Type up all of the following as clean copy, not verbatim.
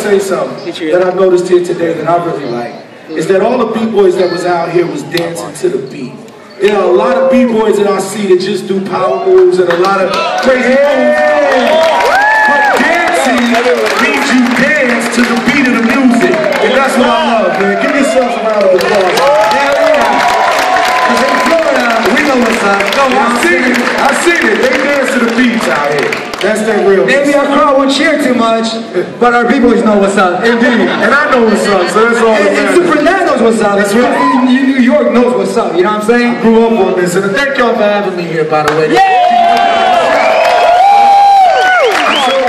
say something that I noticed here today that I really like. Is that all the B-boys that was out here was dancing to the beat. There are a lot of B-boys that I see that just do power moves and a lot of crazy moves. But dancing means you dance to the beat of the music. And that's what I love, man. Give yourselves a round of applause. Hell yeah. Because in Florida, we know what's up. No, I've seen it. They dance to the beats out here. That's that real. Maybe our crowd won't cheer too much, but our B-boys know what's up. Indeed. And I know what's up, so that's all that And matters. Super Nat knows what's up. That's right. New York knows what's up, you know what I'm saying? I grew up on this, and thank y'all for having me here, by the way. Yeah!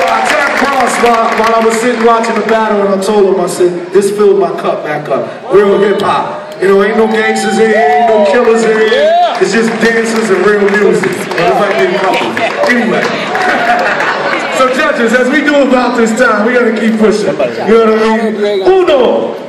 I tapped Cross while I was sitting watching the battle, and I told him, I said, this filled my cup back up. Real hip-hop. You know, ain't no gangsters in here, ain't no killers in here. It's just dancers and real music. Anyway. So judges, as we do about this time, we gotta keep pushing. You know what I mean? Uno!